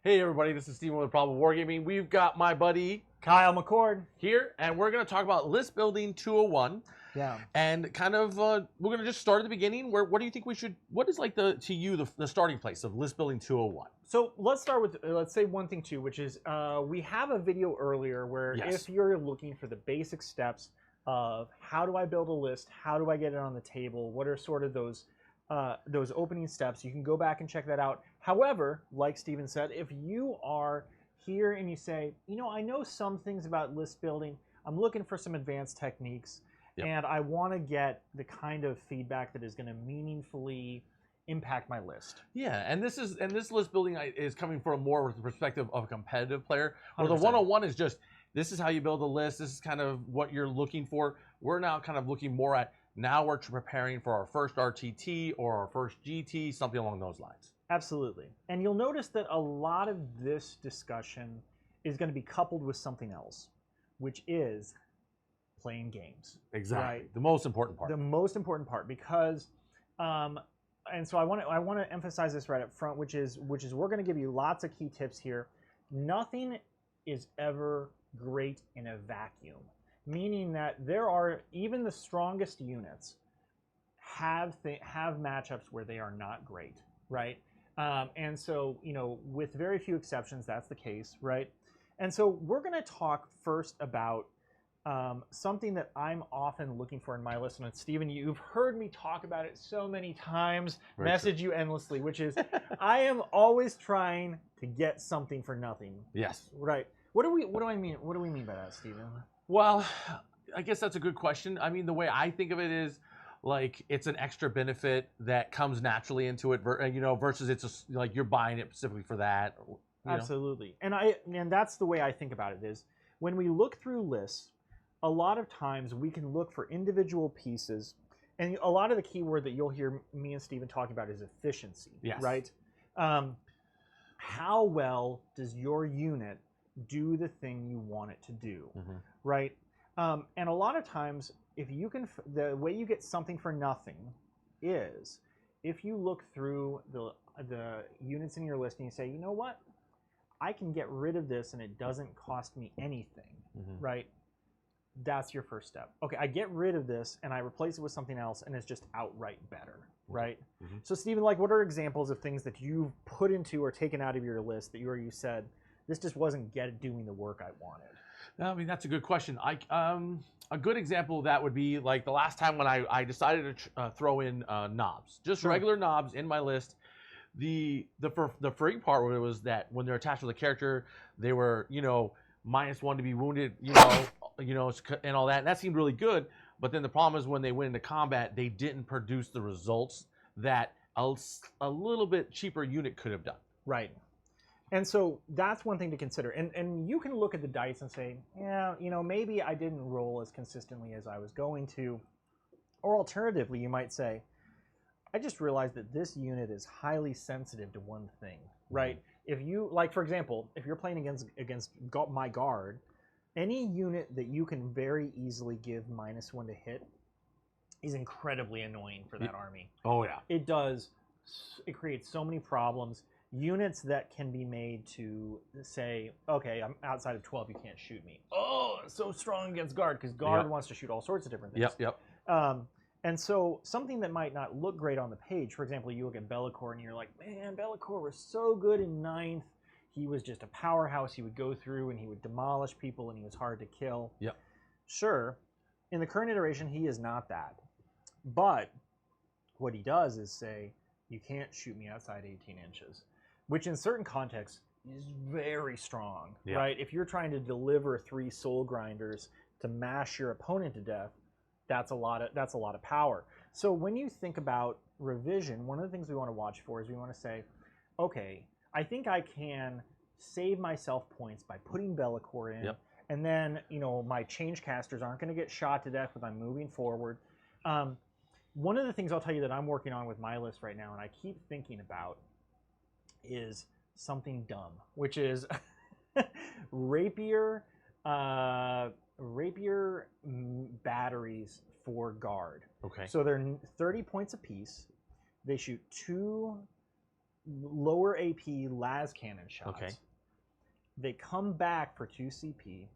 Hey everybody, this is Steven with Improbable Wargaming. We've got my buddy Kyle McCord here, and we're going to talk about list building 201. Yeah. And kind of, we're going to just start at the beginning. What do you think we should? What is like the starting place of list building 201? So let's start with let's say one thing too, which is we have a video earlier where if you're looking for the basic steps of how do I build a list, how do I get it on the table, what are sort of those opening steps, you can go back and check that out. However, like Steven said, if you are here and you say, you know, I know some things about list building, I'm looking for some advanced techniques, and I want to get the kind of feedback that is going to meaningfully impact my list. Yeah, and this list building is coming from more with the perspective of a competitive player. Where 100%. the 101 is just, this is how you build a list, this is kind of what you're looking for. We're now kind of looking more at, now we're preparing for our first RTT or our first GT, something along those lines. Absolutely. And you'll notice that a lot of this discussion is going to be coupled with something else, which is playing games. Exactly. Right? The most important part. The most important part, because and so I want to emphasize this right up front, which is we're going to give you lots of key tips here. Nothing is ever great in a vacuum, meaning that there are, even the strongest units have matchups where they are not great, right? And so, you know, with very few exceptions, that's the case, right? And so we're going to talk first about something that I'm often looking for in my list. And Steven, you've heard me talk about it so many times, message you endlessly, which is I am always trying to get something for nothing. Yes. Right. What do I mean? What do we mean by that, Steven? Well, I guess that's a good question. I mean, the way I think of it is, like, it's an extra benefit that comes naturally into it, you know, versus it's just like you're buying it specifically for that. Absolutely. And that's the way I think about it is when we look through lists, a lot of times we can look for individual pieces, and a lot of the keyword that you'll hear me and Steven talking about is efficiency. Yes. Right? How well does your unit do the thing you want it to do? Right? And a lot of times, if you can, the way you get something for nothing is if you look through the units in your list and you say, you know what, I can get rid of this and it doesn't cost me anything, right? That's your first step. Okay, I get rid of this and I replace it with something else and it's just outright better, right? So Steven, like, what are examples of things that you've put into or taken out of your list that you said, this just wasn't doing the work I wanted? I mean, that's a good question. A good example of that would be like the last time when I decided to throw in knobs, just regular knobs in my list. The freak part of it was that when they're attached with a character, they were, you know, -1 to be wounded, you know, and all that. And that seemed really good. But then the problem is when they went into combat, they didn't produce the results that a little bit cheaper unit could have done. Right. And so that's one thing to consider. And you can look at the dice and say, yeah, you know, maybe I didn't roll as consistently as I was going to. Or alternatively, you might say, I just realized that this unit is highly sensitive to one thing, right? If you, like, for example, if you're playing against my guard, any unit that you can very easily give -1 to hit is incredibly annoying for that army. Oh, yeah. It creates so many problems. Units that can be made to say, okay, I'm outside of 12, you can't shoot me. Oh, it's so strong against guard, because guard wants to shoot all sorts of different things. And so something that might not look great on the page, for example, you look at Bellicor and you're like, man, Bellicor was so good in 9th. He was just a powerhouse. He would go through and he would demolish people and he was hard to kill. Sure, in the current iteration, he is not that. But what he does is say, you can't shoot me outside 18 inches, which in certain contexts is very strong, right? If you're trying to deliver 3 soul grinders to mash your opponent to death, that's a lot of power. So when you think about revision, one of the things we want to watch for is we want to say, okay, I think I can save myself points by putting Bellicor in, and then, you know, my change casters aren't going to get shot to death if I'm moving forward. One of the things I'll tell you that I'm working on with my list right now, and I keep thinking about, is something dumb, which is rapier batteries for guard. Okay. So they're 30 points apiece. They shoot 2 lower AP las cannon shots. Okay. They come back for 2 CP,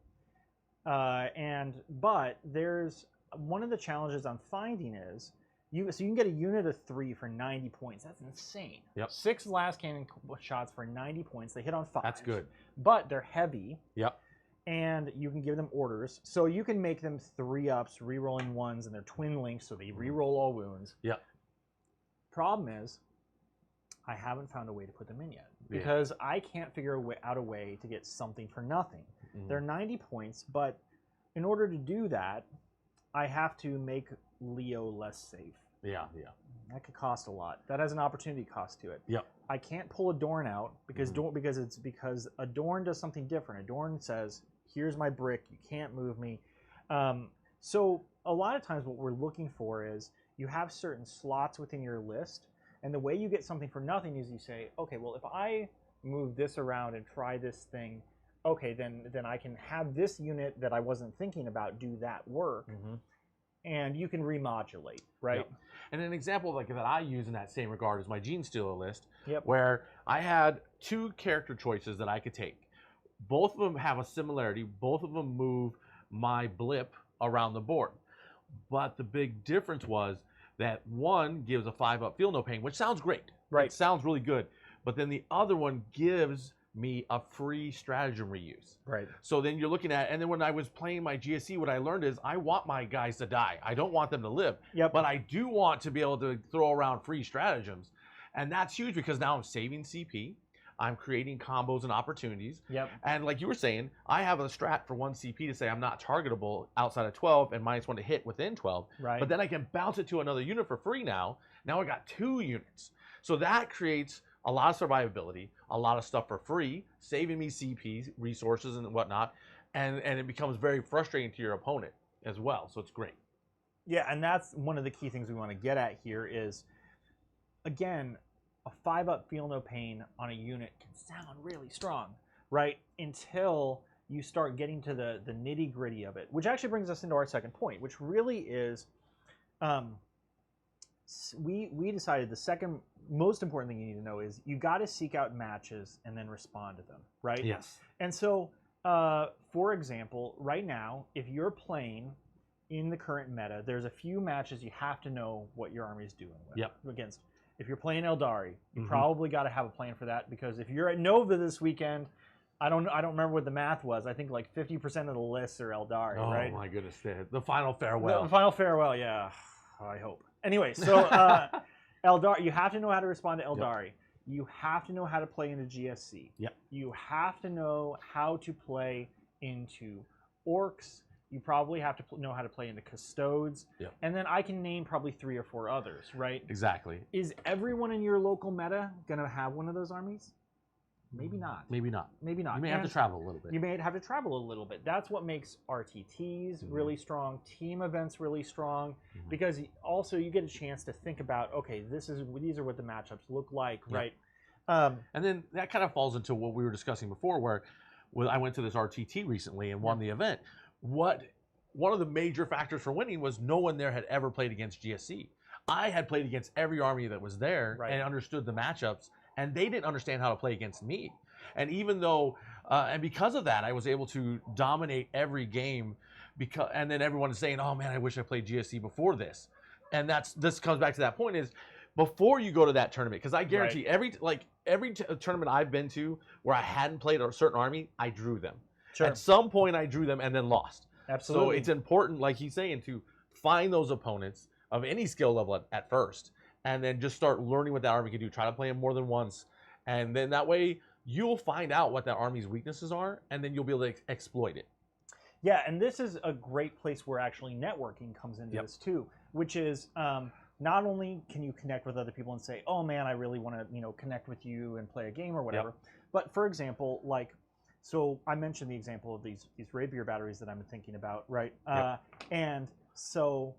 but there's one of the challenges I'm finding is you can get a unit of 3 for 90 points. That's insane. Yep. 6 las cannon shots for 90 points. They hit on 5. That's good. But they're heavy. Yep. And you can give them orders, so you can make them 3-ups, re-rolling 1s, and they're twin links, so they re-roll all wounds. Yep. Problem is, I haven't found a way to put them in yet because I can't figure out a way to get something for nothing. They're 90 points, but in order to do that, I have to make Leo less safe. Yeah. That could cost a lot. That has an opportunity cost to it. Yep. I can't pull Adorn out because because Adorn does something different. Adorn says, "Here's my brick. You can't move me." So a lot of times, what we're looking for is you have certain slots within your list, and the way you get something for nothing is you say, "Okay, well, if I move this around and try this thing, okay, then I can have this unit that I wasn't thinking about do that work." And you can remodulate, right? Yep. And an example like that I use in that same regard is my Gene Stealer list, Yep. where I had 2 character choices that I could take. Both of them have a similarity. Both of them move my blip around the board. But the big difference was that one gives a 5-up feel no pain, which sounds great. Right. It sounds really good. But then the other one gives me a free stratagem reuse. Right. So then you're looking at, and then when I was playing my GSC, what I learned is I want my guys to die. I don't want them to live. Yep. But I do want to be able to throw around free stratagems. And that's huge because now I'm saving CP. I'm creating combos and opportunities. Yep. And like you were saying, I have a strat for 1 CP to say I'm not targetable outside of 12 and -1 to hit within 12. Right. But then I can bounce it to another unit for free now. Now I got 2 units. So that creates a lot of survivability, a lot of stuff for free, saving me CP, resources and whatnot. And it becomes very frustrating to your opponent as well. So it's great. Yeah, and that's one of the key things we want to get at here is, again, a 5-up feel no pain on a unit can sound really strong, right? Until you start getting to the nitty gritty of it, which actually brings us into our second point, which really is, we decided the second most important thing you need to know is you got to seek out matches and then respond to them, right? Yes. And so, for example, right now, if you're playing in the current meta, there's a few matches you have to know what your army is doing with. Yep. Against. If you're playing Eldari, you probably got to have a plan for that, because if you're at Nova this weekend, I don't remember what the math was. I think like 50% of the lists are Eldari, right? Oh my goodness, the final farewell. The final farewell, yeah. I hope. Anyway, so Eldari, you have to know how to respond to Eldari. Yep. You have to know how to play into GSC. Yep. You have to know how to play into Orcs. You probably have to know how to play into Custodes. Yep. And then I can name probably 3 or 4 others, right? Exactly. Is everyone in your local meta going to have one of those armies? Maybe not. Maybe not. Maybe not. You may have to travel a little bit. You may have to travel a little bit. That's what makes RTTs really strong, team events really strong, because also you get a chance to think about, okay, these are what the matchups look like, right? And then that kind of falls into what we were discussing before, where I went to this RTT recently and won the event. One of the major factors for winning was no one there had ever played against GSC. I had played against every army that was there and understood the matchups, and they didn't understand how to play against me. And even though, and because of that, I was able to dominate every game. And then everyone is saying, "Oh man, I wish I played GSC before this." And this comes back to that point is, before you go to that tournament, because I guarantee every tournament I've been to where I hadn't played a certain army, I drew them. Sure. At some point, I drew them and then lost. Absolutely. So it's important, like he's saying, to find those opponents of any skill level at first, and then just start learning what that army can do. Try to play them more than once, and then that way you'll find out what that army's weaknesses are, and then you'll be able to exploit it. Yeah, and this is a great place where actually networking comes into this too, which is not only can you connect with other people and say, "Oh man, I really want to connect with you and play a game or whatever," but for example, like. So I mentioned the example of these rapier batteries that I'm thinking about, right? And so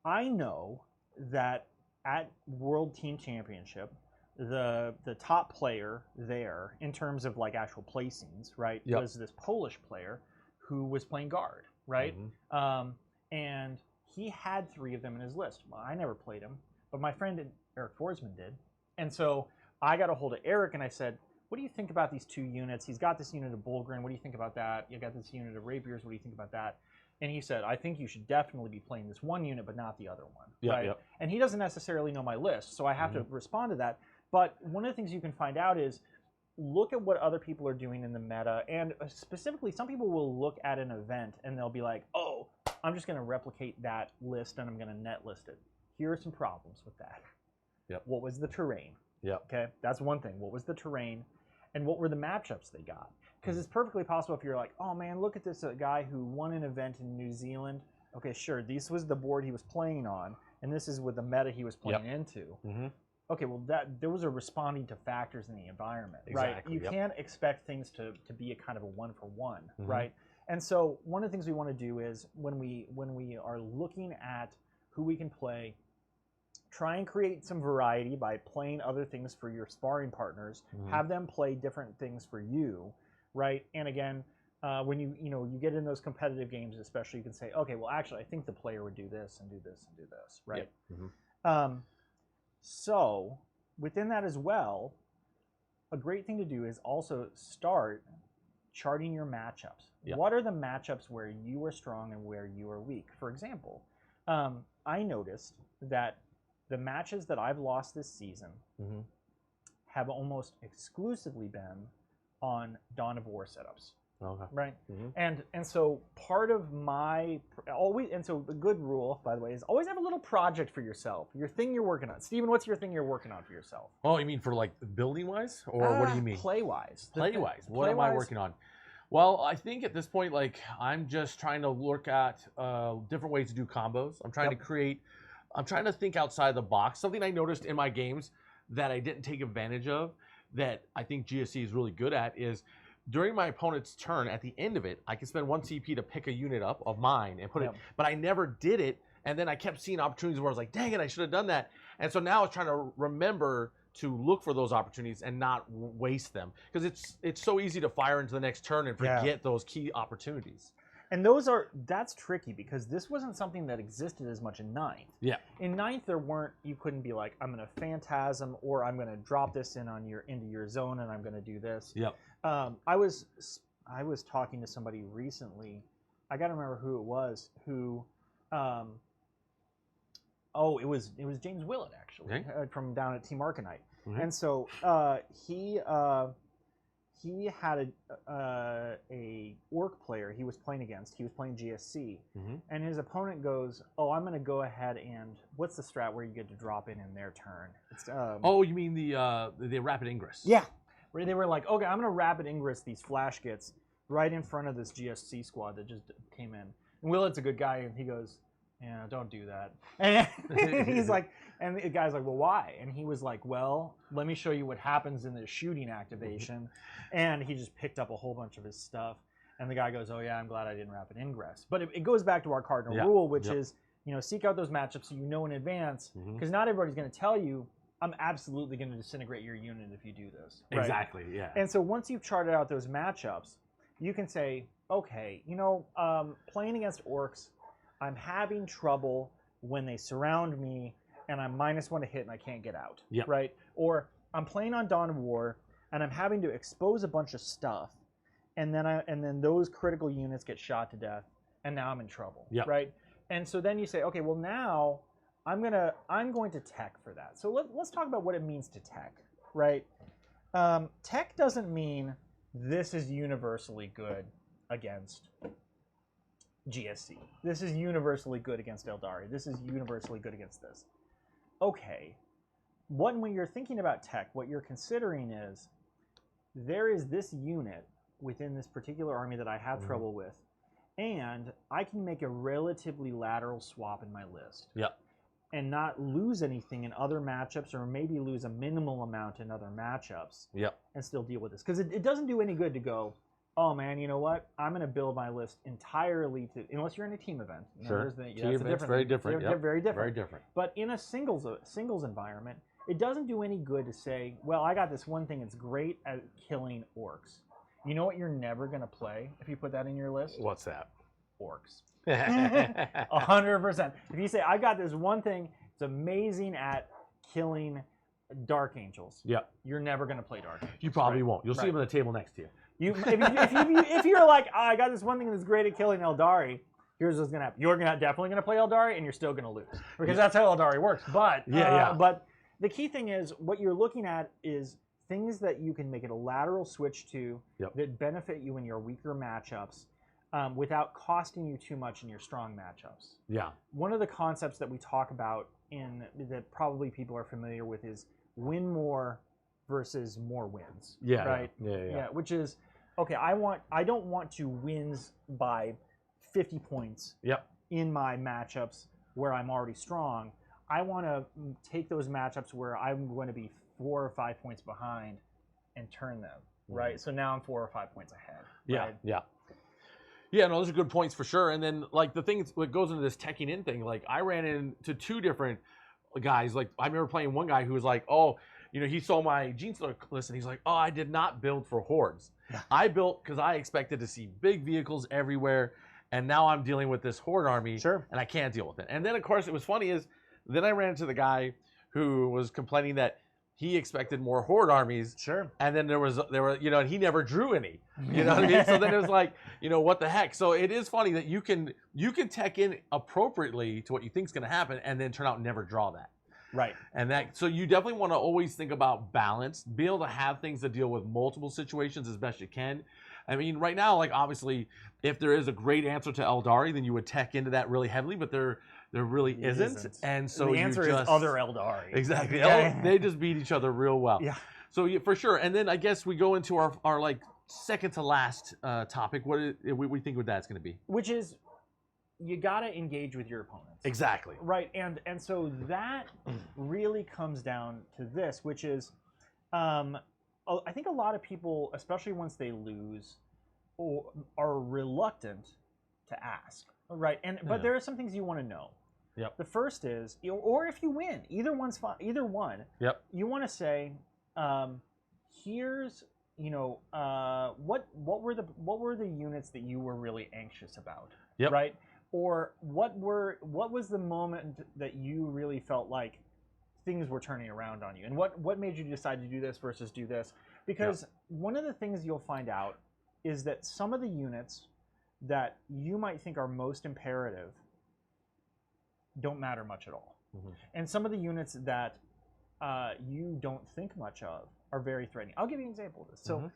I know that at World Team Championship, the top player there in terms of like actual placings, right, was this Polish player who was playing guard, right? And he had 3 of them in his list. Well, I never played him, but my friend Eric Forsman did, and so I got a hold of Eric and I said, what do you think about these 2 units? He's got this unit of Bullgrin. What do you think about that? You got this unit of Rapiers. What do you think about that? And he said, I think you should definitely be playing this one unit, but not the other one. Yep, right? yep. And he doesn't necessarily know my list, so I have to respond to that. But one of the things you can find out is look at what other people are doing in the meta. And specifically, some people will look at an event and they'll be like, oh, I'm just going to replicate that list and I'm going to net list it. Here are some problems with that. Yep. What was the terrain? Yep. Okay, that's one thing. What was the terrain? And what were the matchups they got? Because it's perfectly possible if you're like, oh man, look at this guy who won an event in New Zealand. Okay, sure, this was the board he was playing on, and this is with the meta he was playing into. Okay, well, those are responding to factors in the environment, right? You can't expect things to be a kind of a one-for-one, right? And so one of the things we want to do is when we are looking at who we can play, try and create some variety by playing other things for your sparring partners. Have them play different things for you, right? And again, when you get in those competitive games, especially, you can say, okay, well, actually, I think the player would do this and do this and do this, right? So within that as well, a great thing to do is also start charting your matchups. What are the matchups where you are strong and where you are weak? For example, I noticed that the matches that I've lost this season have almost exclusively been on Dawn of War setups. Right? And so part of my the good rule, by the way, is always have a little project for yourself. Your thing you're working on. Steven, what's your thing you're working on for yourself? Oh, you mean for like building wise, or what do you mean? Play wise. Play wise. What am I working on? Well, I think at this point, like, I'm just trying to look at different ways to do combos. I'm trying to create. I'm trying to think outside the box. Something I noticed in my games that I didn't take advantage of, that I think GSC is really good at, is during my opponent's turn, at the end of it, I can spend 1 CP to pick a unit up of mine and put it, but I never did it, and then I kept seeing opportunities where I was like, dang it, I should have done that. And so now I was trying to remember to look for those opportunities and not waste them, because it's so easy to fire into the next turn and forget those key opportunities. And that's tricky, because this wasn't something that existed as much in 9th. Yeah. In 9th, you couldn't be like, I'm going to Phantasm, or I'm going to drop this into your zone and I'm going to do this. Yep. I was talking to somebody recently. I got to remember who it was. It was James Willett, actually, from down at Team Arcanite. And so he had a orc player he was playing against. He was playing GSC, and his opponent goes, "Oh, I'm going to go ahead and what's the strat where you get to drop in their turn?" It's, oh, you mean the rapid ingress? Yeah, where they were like, "Okay, I'm going to rapid ingress these flash gets right in front of this GSC squad that just came in." And Willett's a good guy, and he goes, "Yeah, don't do that." And he's like, and the guy's like, "Well, why?" And he was like, "Well, let me show you what happens in the shooting activation." And he just picked up a whole bunch of his stuff. And the guy goes, "Oh yeah, I'm glad I didn't rapid ingress." But it goes back to our cardinal rule, which is, seek out those matchups so you know in advance, because not everybody's going to tell you, "I'm absolutely going to disintegrate your unit if you do this." Right? Exactly. Yeah. And so once you've charted out those matchups, you can say, "Okay, playing against orcs, I'm having trouble when they surround me and I'm -1 to hit and I can't get out." Yep. Right? Or I'm playing on Dawn of War and I'm having to expose a bunch of stuff, and then those critical units get shot to death, and now I'm in trouble. Yep. Right? And so then you say, okay, well now I'm going to tech for that. So let's talk about what it means to tech, right? Tech doesn't mean this is universally good against GSC. This is universally good against Eldari. This is universally good against this. Okay. When you're thinking about tech, what you're considering is there is this unit within this particular army that I have trouble with, and I can make a relatively lateral swap in my list. Yep. And not lose anything in other matchups, or maybe lose a minimal amount in other matchups. Yep. And still deal with this. Because it doesn't do any good to go, "Oh man, you know what? I'm going to build my list entirely to," unless you're in a team event. Sure. Team events, very different. They're very different. Very different. But in a singles environment, it doesn't do any good to say, "Well, I got this one thing that's great at killing orcs." You know what you're never going to play if you put that in your list? What's that? Orcs. 100%. If you say, "I got this one thing, it's amazing at killing Dark Angels. Yeah. You're never going to play Dark Angels. You probably won't. You'll see them on the table next to you. If you're like, oh, I got this one thing that's great at killing Eldari, here's what's going to happen. You're definitely going to play Eldari, and you're still going to lose. Because that's how Eldari works. But, but the key thing is, what you're looking at is things that you can make it a lateral switch to that benefit you in your weaker matchups without costing you too much in your strong matchups. Yeah. One of the concepts that we talk about that probably people are familiar with is win more versus more wins. Yeah. Right? Yeah. Which is, okay, I don't want to wins by 50 points in my matchups where I'm already strong. I want to take those matchups where I'm going to be 4 or 5 points behind and turn them, right? So now I'm 4 or 5 points ahead. Right? Yeah, no, those are good points for sure. And then, like, the thing that goes into this teching in thing, like, I ran into 2 different guys. Like, I remember playing one guy who was like, oh, you know, he saw my Gene Stealer list, and he's like, oh, I did not build for hordes. I built because I expected to see big vehicles everywhere, and now I'm dealing with this horde army, and I can't deal with it. And then, of course, it was funny is, then I ran into the guy who was complaining that he expected more horde armies. And then there were, you know, and he never drew any. You know what I mean? So then it was like, you know, what the heck? So it is funny that you can tech in appropriately to what you think is going to happen and then turn out and never draw that. Right. And that, so you definitely want to always think about balance, be able to have things that deal with multiple situations as best you can. I mean, right now, like, obviously, if there is a great answer to Eldari, then you would tech into that really heavily, but there really isn't. And so the answer is other Eldari. Exactly. They just beat each other real well. Yeah. So for sure. And then I guess we go into our like second to last topic. What we think that's going to be? Which is, you got to engage with your opponents. Exactly. Right. And so that really comes down to this, which is, I think a lot of people, especially once they lose, are reluctant to ask. Right. But there are some things you want to know. Yep. The first is, or if you win, either one's fine. Either one. Yep. You want to say, here's, you know, what were the units that you were really anxious about? Yep. Right. Or what was the moment that you really felt like things were turning around on you, and what made you decide to do this versus do this? Because one of the things you'll find out is that some of the units that you might think are most imperative don't matter much at all. And some of the units that you don't think much of are very threatening. I'll give you an example of this. So,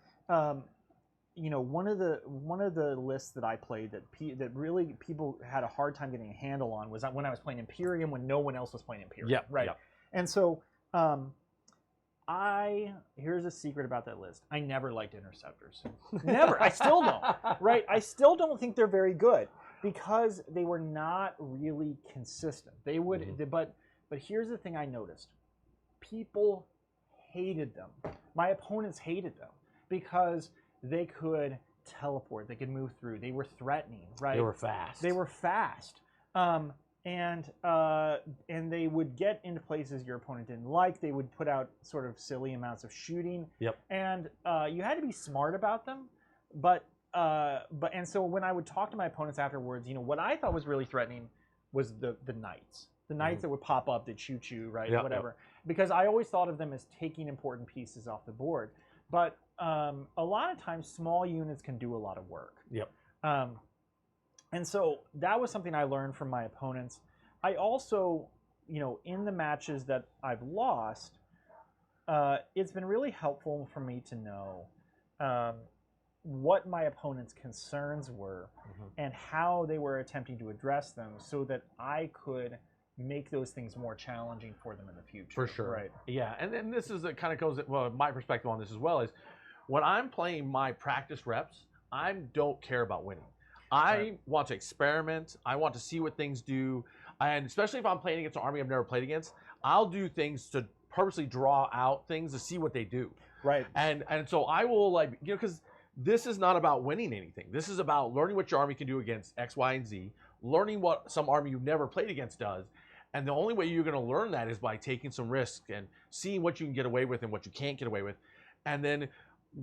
you know, one of the lists that I played that really people had a hard time getting a handle on was when I was playing Imperium when no one else was playing Imperium. Right. And so, here's a secret about that list. I never liked interceptors. Never. I still don't. Right. I still don't think they're very good because they were not really consistent. They would, but here's the thing I noticed. People hated them. My opponents hated them because they could teleport. They could move through. They were threatening. Right. They were fast. They were fast. And they would get into places your opponent didn't like. They would put out sort of silly amounts of shooting. And you had to be smart about them. And so when I would talk to my opponents afterwards, you know, what I thought was really threatening was the knights. The knights that would pop up, they'd shoot you, right, whatever. Because I always thought of them as taking important pieces off the board. But a lot of times, small units can do a lot of work. And so that was something I learned from my opponents. I also, you know, in the matches that I've lost, it's been really helpful for me to know what my opponents' concerns were and how they were attempting to address them so that I could make those things more challenging for them in the future. For sure. Right. Yeah, and then this is kind of goes, well, my perspective on this as well is when I'm playing my practice reps, I don't care about winning. I want to experiment. I want to see what things do. And especially if I'm playing against an army I've never played against, I'll do things to purposely draw out things to see what they do. Right. And so I will, like, you know, because this is not about winning anything. This is about learning what your army can do against X, Y, and Z, learning what some army you've never played against does. And the only way you're going to learn that is by taking some risks and seeing what you can get away with and what you can't get away with. And then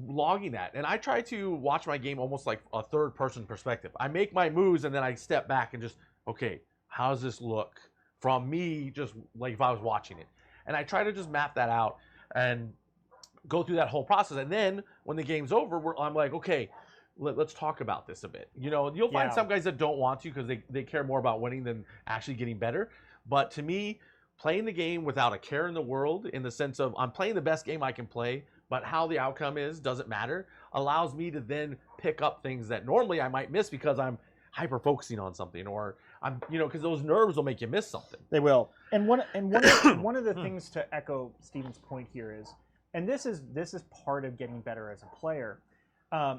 logging that. And I try to watch my game almost like a third person perspective. I make my moves and then I step back and just, okay, how does this look from me, just like if I was watching it? And I try to just map that out and go through that whole process. And then when the game's over, I'm like, okay, let's talk about this a bit. You'll find some guys that don't want to because they care more about winning than actually getting better. But to me, playing the game without a care in the world, in the sense of I'm playing the best game I can play, but how the outcome is doesn't matter, allows me to then pick up things that normally I might miss because I'm hyper focusing on something, or I'm, because those nerves will make you miss something. They will. And one of the things to echo Steven's point here is, and this is part of getting better as a player.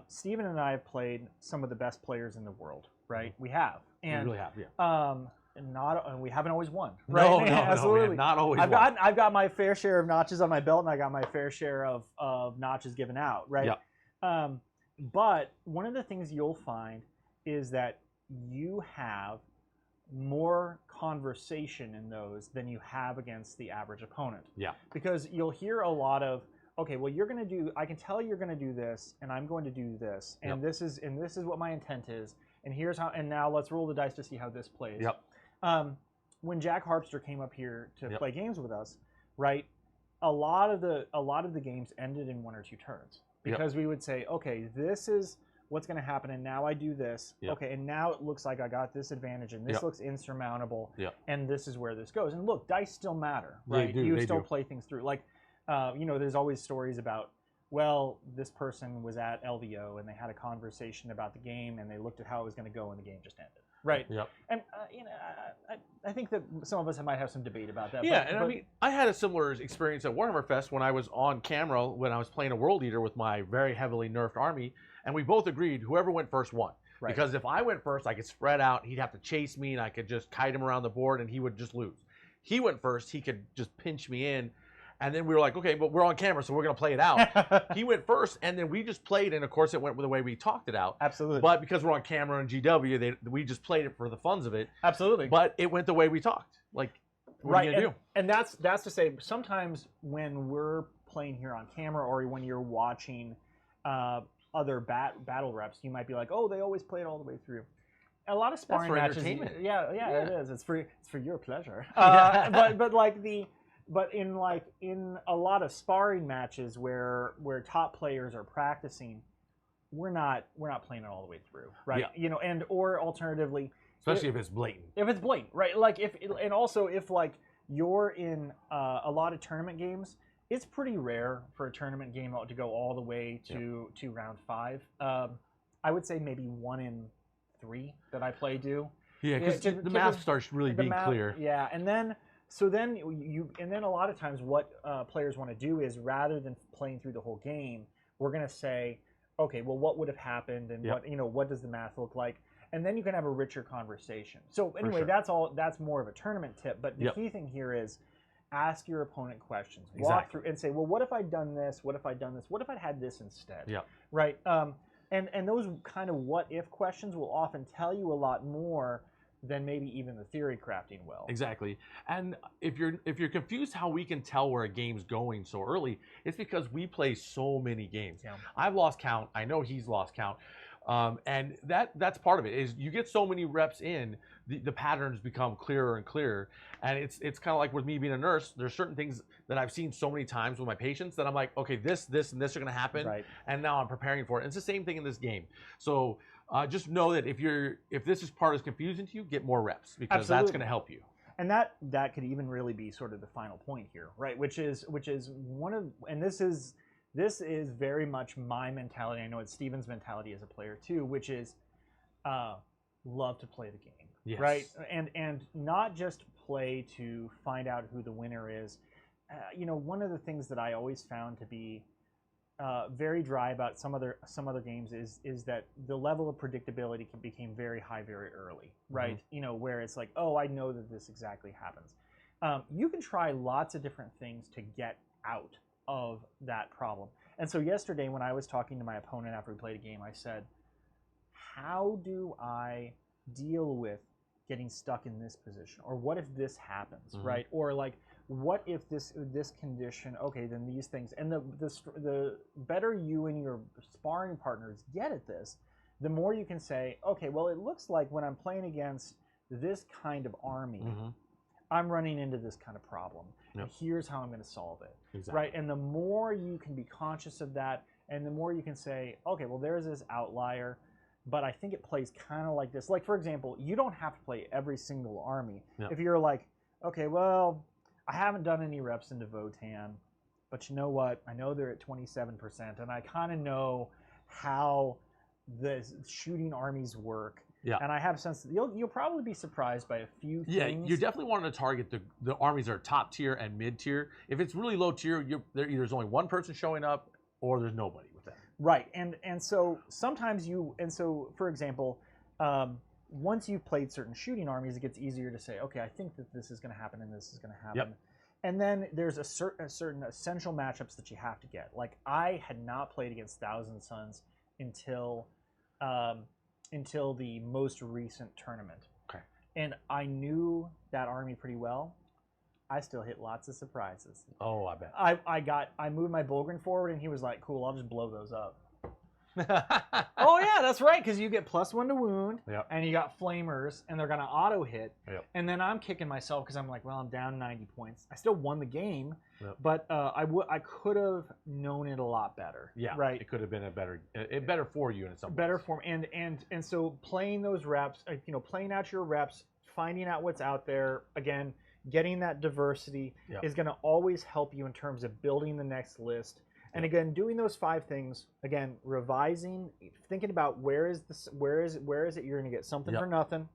Steven and I have played some of the best players in the world, right? We have. And, we really have, yeah. And we haven't always won, right? No, absolutely. Not always. I've got my fair share of notches on my belt, and I got my fair share of notches given out, right? Yeah. But one of the things you'll find is that you have more conversation in those than you have against the average opponent. Yeah. Because you'll hear a lot of, okay, well, I can tell you're going to do this, and I'm going to do this, and this is what my intent is, and here's how, and now let's roll the dice to see how this plays. Yep. When Jack Harpster came up here to play games with us, right? A lot of the games ended in 1 or 2 turns because we would say, okay, this is what's going to happen, and now I do this. Okay, and now it looks like I got this advantage, and this looks insurmountable, and this is where this goes. And look, dice still matter, right? You still play things through. Like, there's always stories about, well, this person was at LVO, and they had a conversation about the game, and they looked at how it was going to go, and the game just ended. Right. Yep. And I think that some of us might have some debate about that. Yeah, I mean, I had a similar experience at Warhammer Fest when I was on camera when I was playing a World Eater with my very heavily nerfed army, and we both agreed whoever went first won. Right. Because if I went first, I could spread out. He'd have to chase me, and I could just kite him around the board, and he would just lose. He went first. He could just pinch me in. And then we were like, okay, but we're on camera, so we're going to play it out. He went first, and then we just played, and of course it went the way we talked it out. Absolutely. But because we're on camera and GW, we just played it for the funs of it. Absolutely. But it went the way we talked. Like, what are you going to do? And that's to say, sometimes when we're playing here on camera or when you're watching other battle reps, you might be like, oh, they always play it all the way through. A lot of sparring matches. Yeah, it is. It's for your pleasure. But in a lot of sparring matches where top players are practicing, we're not playing it all the way through, right? Yeah. Or alternatively, especially if it's blatant. If it's blatant, right? Like if you're in a lot of tournament games, it's pretty rare for a tournament game to go all the way to round 5. I would say maybe 1 in 3 that I play do. Yeah, because the map starts really being clear. Yeah, and then. So then a lot of times what players want to do is, rather than playing through the whole game, we're going to say, okay, well, what would have happened, and what does the math look like, and then you can have a richer conversation. So anyway, that's more of a tournament tip. But the key thing here is ask your opponent questions, walk through, and say, well, what if I'd done this? What if I'd done this? What if I'd had this instead? Yeah. Right. And those kind of what if questions will often tell you a lot more than maybe even the theory crafting will. Exactly. And if you're confused how we can tell where a game's going so early, it's because we play so many games. Yeah. I've lost count. I know he's lost count. And that's part of it, is you get so many reps in, the patterns become clearer and clearer. And it's kind of like with me being a nurse, there's certain things that I've seen so many times with my patients that I'm like, okay, this, and this are going to happen. Right. And now I'm preparing for it. And it's the same thing in this game. So just know that if this is part is confusing to you, get more reps, because that's going to help you. And that could even really be sort of the final point here, right? Which is one of, and this is very much my mentality. I know it's Steven's mentality as a player too, which is love to play the game, right? And not just play to find out who the winner is. One of the things that I always found to be very dry about some other games is that the level of predictability became very high very early, right? Mm-hmm. Where it's like, oh, I know that this exactly happens. You can try lots of different things to get out of that problem. And so yesterday when I was talking to my opponent after we played a game, I said, how do I deal with getting stuck in this position? Or what if this happens, mm-hmm. right? Or like, what if this condition, okay, then these things. And the better you and your sparring partners get at this, the more you can say, okay, well, it looks like when I'm playing against this kind of army, mm-hmm. I'm running into this kind of problem. Yep. And here's how I'm going to solve it. Exactly. Right? And the more you can be conscious of that, and the more you can say, okay, well, there's this outlier, but I think it plays kind of like this. Like, for example, you don't have to play every single army. Yep. If you're like, okay, well, I haven't done any reps into Votan, but you know what? I know they're at 27%, and I kind of know how the shooting armies work. Yeah. And I have a sense that you'll probably be surprised by a few things. Yeah, you definitely want to target the armies that are top tier and mid tier. If it's really low tier, there's only one person showing up or there's nobody with that. Right, and so sometimes for example, once you've played certain shooting armies, it gets easier to say, okay, I think that this is going to happen and this is going to happen. Yep. And then there's a certain essential matchups that you have to get. Like, I had not played against Thousand Sons until the most recent tournament. Okay. And I knew that army pretty well. I still hit lots of surprises. Oh, I bet. I moved my Bulgrin forward, and he was like, cool, I'll just blow those up. Oh, yeah, that's right, because you get +1 to wound, Yep. and you got flamers, and they're going to auto-hit. Yep. And then I'm kicking myself because I'm like, well, I'm down 90 points. I still won the game, Yep. but I could have known it a lot better. Yeah, right. It could have been better for you in some Better ways. form, and so playing those reps, playing out your reps, finding out what's out there, again, getting that diversity Yep. is going to always help you in terms of building the next list. And again, doing those 5 things, again, revising, thinking about where is it you're going to get something Yep. for nothing,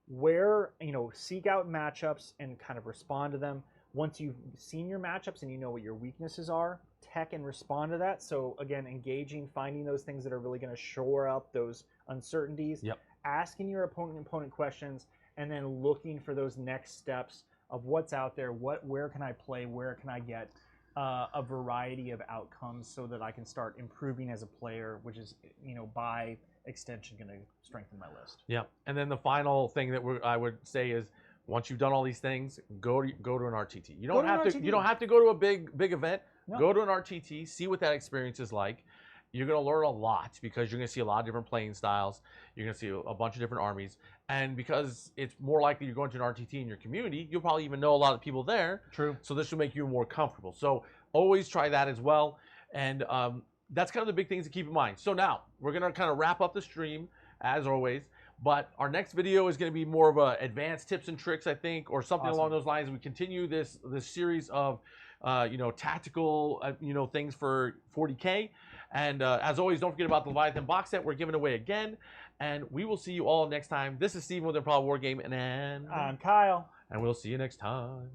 where, seek out matchups and kind of respond to them. Once you've seen your matchups and you know what your weaknesses are, tech and respond to that. So again, engaging, finding those things that are really going to shore up those uncertainties, Yep. asking your opponent questions, and then looking for those next steps of what's out there, where can I play, where can I get a variety of outcomes so that I can start improving as a player, which is, by extension, going to strengthen my list. Yeah, and then the final thing that I would say is, once you've done all these things, go to an RTT. You don't have to go to a big event. No. Go to an RTT, see what that experience is like. You're going to learn a lot because you're going to see a lot of different playing styles. You're going to see a bunch of different armies. And because it's more likely you're going to an RTT in your community, you'll probably even know a lot of people there. True. So this will make you more comfortable. So always try that as well. And that's kind of the big things to keep in mind. So now we're going to kind of wrap up the stream as always. But our next video is going to be more of a advanced tips and tricks, I think, or something along those lines. We continue this series of tactical things for 40K. And as always, don't forget about the Leviathan box set we're giving away again. And we will see you all next time. This is Steven with Improbable Wargaming, and I'm Kyle. and we'll see you next time.